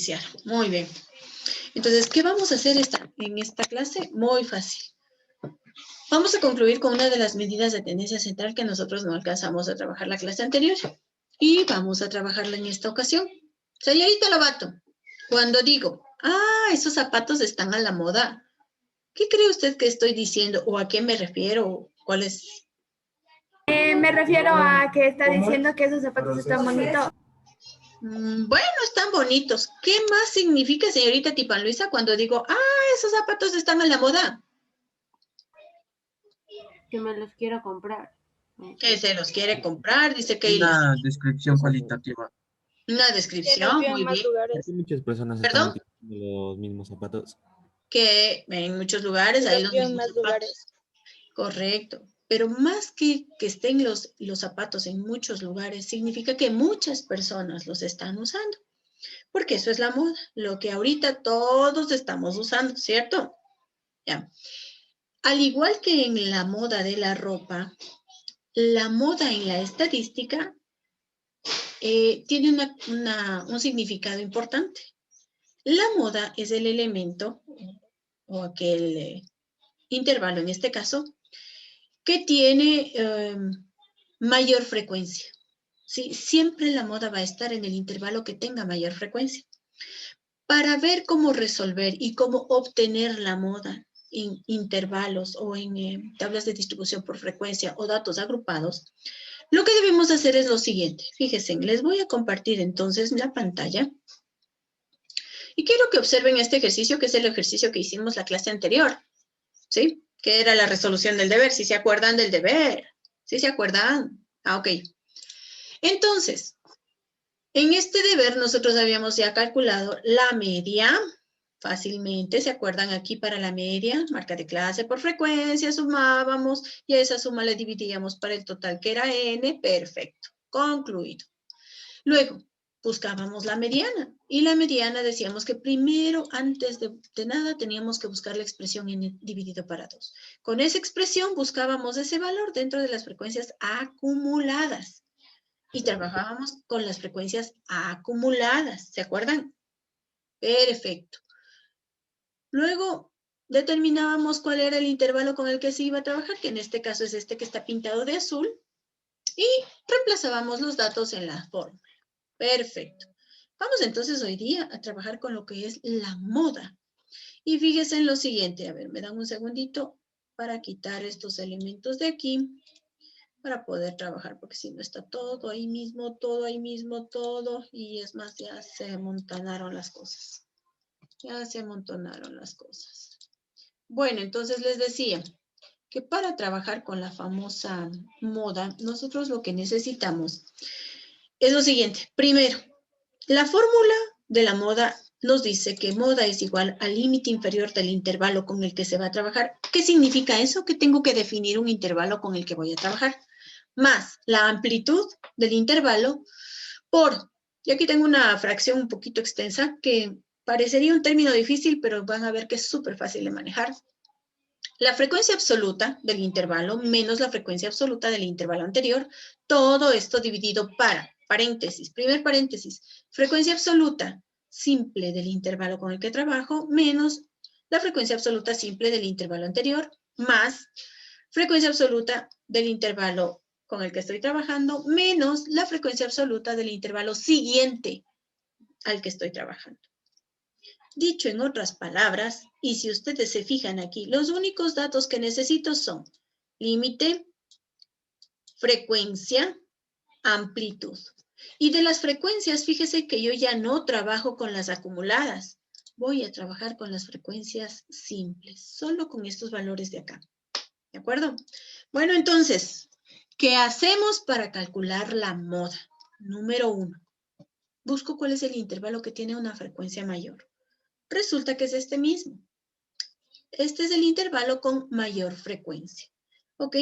iniciar. Muy bien. Entonces, ¿qué vamos a hacer en esta clase? Muy fácil. Vamos a concluir con una de las medidas de tendencia central que nosotros no alcanzamos a trabajar la clase anterior. Y vamos a trabajarla en esta ocasión. Señorita Lobato, cuando digo, esos zapatos están a la moda, ¿qué cree usted que estoy diciendo? ¿O a qué me refiero? ¿Cuál es? Me refiero a que está diciendo que esos zapatos están bonitos. Bueno, están bonitos. ¿Qué más significa, señorita Tipan Luisa, cuando digo, esos zapatos están a la moda? Que me los quiero comprar. Que se los quiere comprar, dice Keila. Una descripción cualitativa. Una descripción, muy bien. Aquí muchas personas ¿Perdón? están utilizando los mismos zapatos. Que en muchos lugares hay los mismos zapatos. Correcto. Pero más que estén los zapatos en muchos lugares, significa que muchas personas los están usando. Porque eso es la moda, lo que ahorita todos estamos usando, ¿cierto? Ya. Al igual que en la moda de la ropa, la moda en la estadística tiene un significado importante. La moda es el elemento, o aquel intervalo en este caso, que tiene mayor frecuencia. ¿Sí? Siempre la moda va a estar en el intervalo que tenga mayor frecuencia. Para ver cómo resolver y cómo obtener la moda en intervalos o en tablas de distribución por frecuencia o datos agrupados, lo que debemos hacer es lo siguiente. Fíjense, les voy a compartir entonces la pantalla. Y quiero que observen este ejercicio, que es el ejercicio que hicimos la clase anterior. ¿Sí? Que era la resolución del deber. ¿Sí se acuerdan del deber? ¿Sí se acuerdan? Ok. Entonces, en este deber nosotros habíamos ya calculado la media. Fácilmente, ¿se acuerdan aquí para la media? Marca de clase por frecuencia, sumábamos y a esa suma le dividíamos para el total que era n. Perfecto. Concluido. Luego, buscábamos la mediana. Y la mediana decíamos que primero, antes de nada, teníamos que buscar la expresión n dividido para 2. Con esa expresión buscábamos ese valor dentro de las frecuencias acumuladas. Y trabajábamos con las frecuencias acumuladas. ¿Se acuerdan? Perfecto. Luego, determinábamos cuál era el intervalo con el que se iba a trabajar, que en este caso es este que está pintado de azul. Y reemplazábamos los datos en la fórmula. Perfecto. Vamos entonces hoy día a trabajar con lo que es la moda. Y fíjense en lo siguiente. A ver, me dan un segundito para quitar estos elementos de aquí para poder trabajar, porque si no está todo ahí mismo, todo. Y es más, ya se amontonaron las cosas. Ya se amontonaron las cosas. Bueno, entonces les decía que para trabajar con la famosa moda, nosotros lo que necesitamos es lo siguiente. Primero, la fórmula de la moda nos dice que moda es igual al límite inferior del intervalo con el que se va a trabajar. ¿Qué significa eso? Que tengo que definir un intervalo con el que voy a trabajar. Más la amplitud del intervalo por, y aquí tengo una fracción un poquito extensa que parecería un término difícil, pero van a ver que es súper fácil de manejar. La frecuencia absoluta del intervalo menos la frecuencia absoluta del intervalo anterior, todo esto dividido para, paréntesis, primer paréntesis, frecuencia absoluta simple del intervalo con el que trabajo menos la frecuencia absoluta simple del intervalo anterior más frecuencia absoluta del intervalo con el que estoy trabajando menos la frecuencia absoluta del intervalo siguiente al que estoy trabajando. Dicho en otras palabras, y si ustedes se fijan aquí, los únicos datos que necesito son límite, frecuencia, amplitud. Y de las frecuencias, fíjese que yo ya no trabajo con las acumuladas. Voy a trabajar con las frecuencias simples, solo con estos valores de acá. ¿De acuerdo? Bueno, entonces, ¿qué hacemos para calcular la moda? Número 1. Busco cuál es el intervalo que tiene una frecuencia mayor. Resulta que es este mismo. Este es el intervalo con mayor frecuencia. ¿Ok?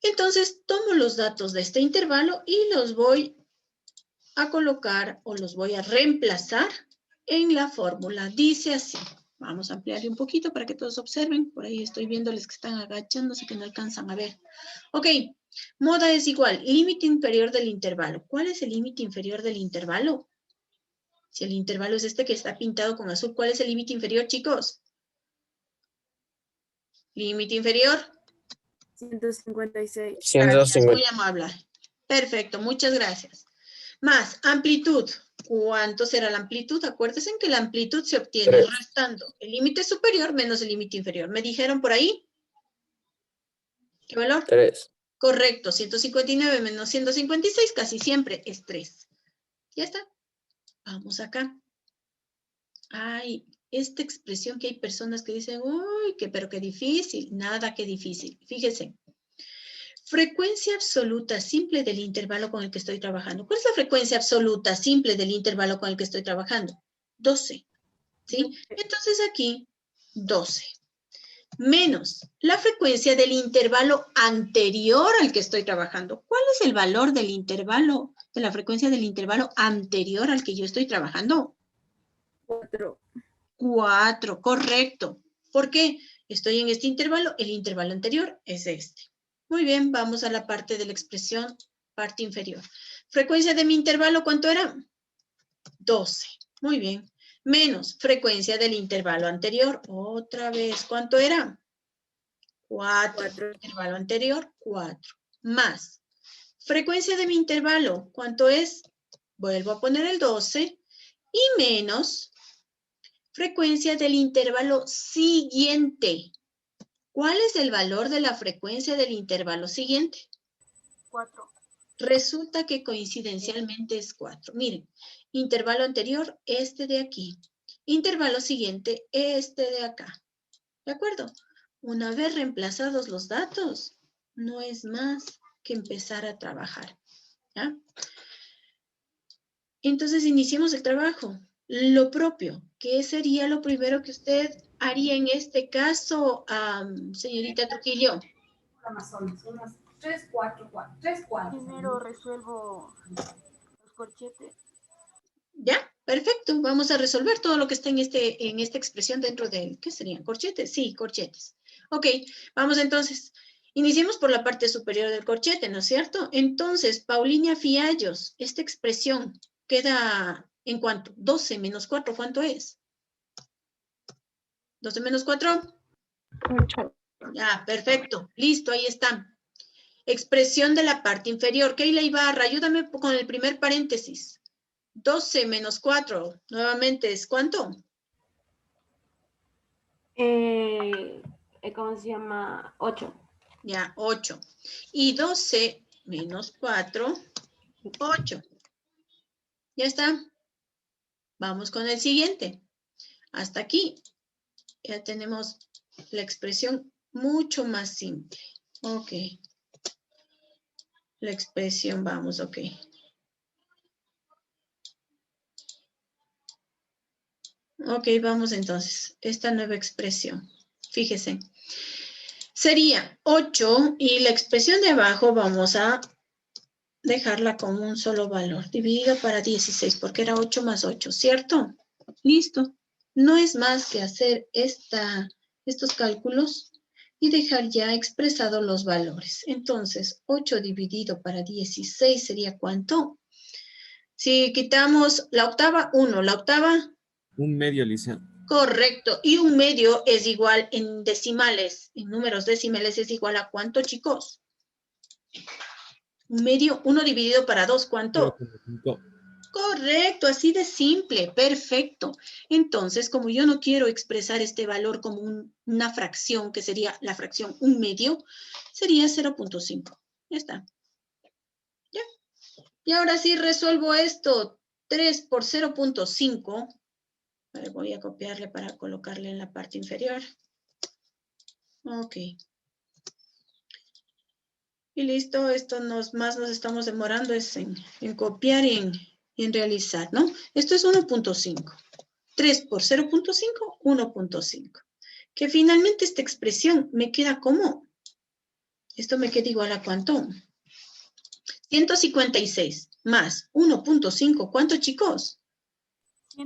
Entonces, tomo los datos de este intervalo y los voy a colocar o los voy a reemplazar en la fórmula. Dice así. Vamos a ampliarle un poquito para que todos observen. Por ahí estoy viéndoles que están agachándose, que no alcanzan a ver. Ok. Moda es igual. Límite inferior del intervalo. ¿Cuál es el límite inferior del intervalo? Si el intervalo es este que está pintado con azul, ¿cuál es el límite inferior, chicos? Límite inferior. 156. Gracias, muy amable. Perfecto, muchas gracias. Más, amplitud. ¿Cuánto será la amplitud? Acuérdense que la amplitud se obtiene 3. restando el límite superior menos el límite inferior. ¿Me dijeron por ahí? ¿Qué valor? 3. Correcto, 159 menos 156 casi siempre es 3. Ya está. Vamos acá. Ay, esta expresión que hay personas que dicen, uy, pero qué difícil. Nada que difícil. Fíjense. Frecuencia absoluta simple del intervalo con el que estoy trabajando. ¿Cuál es la frecuencia absoluta simple del intervalo con el que estoy trabajando? 12. ¿Sí? Entonces aquí, 12. Menos la frecuencia del intervalo anterior al que estoy trabajando. ¿Cuál es el valor del intervalo, de la frecuencia del intervalo anterior al que yo estoy trabajando? 4. 4, correcto. ¿Por qué? Estoy en este intervalo, el intervalo anterior es este. Muy bien, vamos a la parte de la expresión, parte inferior. Frecuencia de mi intervalo, ¿cuánto era? 12. Muy bien. Menos frecuencia del intervalo anterior. Otra vez, ¿cuánto era? 4. Intervalo anterior, 4. Más. Frecuencia de mi intervalo, ¿cuánto es? Vuelvo a poner el 12. Y menos frecuencia del intervalo siguiente. ¿Cuál es el valor de la frecuencia del intervalo siguiente? 4. Resulta que coincidencialmente es 4. Miren, intervalo anterior, este de aquí. Intervalo siguiente, este de acá. ¿De acuerdo? Una vez reemplazados los datos, no es más que empezar a trabajar. ¿Ya? Entonces, iniciemos el trabajo. Lo propio, ¿qué sería lo primero que usted haría en este caso, señorita Trujillo? Amazonas, unas 3, 4. Primero resuelvo los corchetes. ¿Ya? Perfecto. Vamos a resolver todo lo que está en esta expresión dentro de, ¿qué serían? ¿Corchetes? Sí, corchetes. Ok, vamos entonces. Iniciemos por la parte superior del corchete, ¿no es cierto? Entonces, Paulina Fiallos, esta expresión queda en cuánto? 12 menos 4, ¿cuánto es? 12 menos 4. 8. Ya, perfecto. Listo, ahí está. Expresión de la parte inferior. Keila Ibarra, ayúdame con el primer paréntesis. 12 menos 4, nuevamente, ¿es cuánto? ¿Cómo se llama? 8. Ya, 8. Y 12 menos 4, 8. Ya está. Vamos con el siguiente. Hasta aquí ya tenemos la expresión mucho más simple. Ok. La expresión, vamos, ok. Ok, vamos entonces. Esta nueva expresión. Fíjese. Sería 8 y la expresión de abajo vamos a dejarla con un solo valor, dividido para 16, porque era 8 más 8, ¿cierto? Listo. No es más que hacer estos cálculos y dejar ya expresados los valores. Entonces, 8 dividido para 16 sería ¿cuánto? Si quitamos la octava, 1, la octava. Un medio, Alicia. Correcto. Y un medio es igual en decimales, en números decimales es igual a ¿cuánto, chicos? Un medio, 1 dividido para 2, ¿cuánto? 0.5. Correcto, así de simple, perfecto. Entonces, como yo no quiero expresar este valor como una fracción, que sería la fracción 1 medio, sería 0.5. Ya está. ¿Ya? Y ahora sí resuelvo esto. 3 por 0.5. Voy a copiarle para colocarle en la parte inferior. Ok. Y listo, esto más nos estamos demorando es en copiar y en realizar, ¿no? Esto es 1.5. 3 por 0.5, 1.5. Que finalmente esta expresión me queda como, esto me queda igual a ¿cuánto? 156 más 1.5, ¿cuánto, chicos?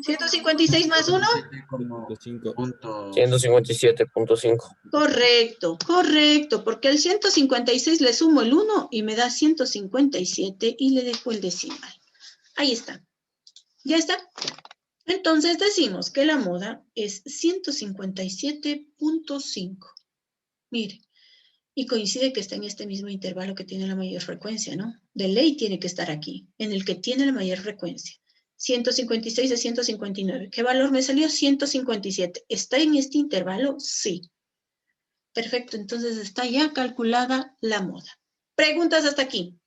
156 más 1. 157.5. Correcto, correcto, porque al 156 le sumo el 1 y me da 157 y le dejo el decimal. Ahí está. ¿Ya está? Entonces decimos que la moda es 157.5. Mire, y coincide que está en este mismo intervalo que tiene la mayor frecuencia, ¿no? De ley tiene que estar aquí, en el que tiene la mayor frecuencia. 156 a 159. ¿Qué valor me salió? 157. ¿Está en este intervalo? Sí. Perfecto, entonces está ya calculada la moda. ¿Preguntas hasta aquí?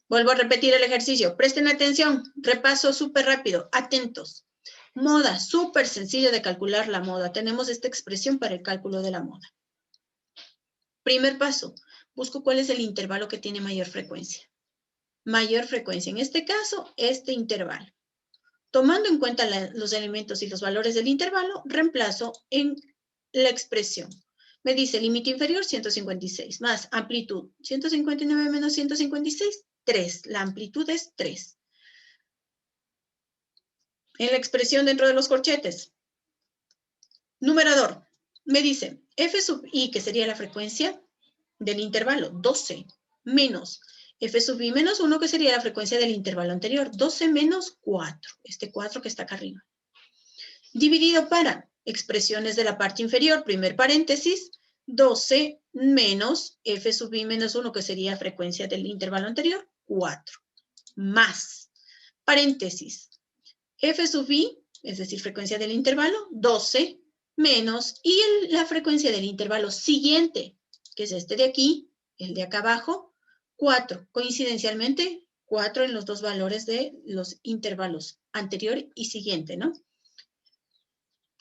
Vuelvo a repetir el ejercicio. Presten atención. Repaso súper rápido. Atentos. Moda, súper sencillo de calcular la moda. Tenemos esta expresión para el cálculo de la moda. Primer paso. Busco cuál es el intervalo que tiene mayor frecuencia. Mayor frecuencia. En este caso, este intervalo. Tomando en cuenta los elementos y los valores del intervalo, reemplazo en la expresión. Me dice límite inferior 156 más amplitud 159 menos 156, 3. La amplitud es 3. En la expresión dentro de los corchetes. Numerador. Me dice f sub i, que sería la frecuencia del intervalo, 12, menos f sub i menos 1, que sería la frecuencia del intervalo anterior, 12 menos 4, este 4 que está acá arriba. Dividido para expresiones de la parte inferior, primer paréntesis, 12 menos f sub i menos 1, que sería frecuencia del intervalo anterior, 4, más, paréntesis, f sub i, es decir, frecuencia del intervalo, 12 menos, y la frecuencia del intervalo siguiente, que es este de aquí, el de acá abajo, 4. Coincidencialmente, 4 en los dos valores de los intervalos anterior y siguiente, ¿no?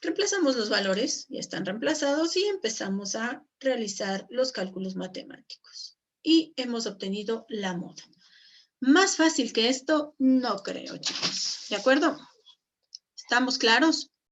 Reemplazamos los valores, ya están reemplazados, y empezamos a realizar los cálculos matemáticos. Y hemos obtenido la moda. Más fácil que esto, no creo, chicos. ¿De acuerdo? ¿Estamos claros?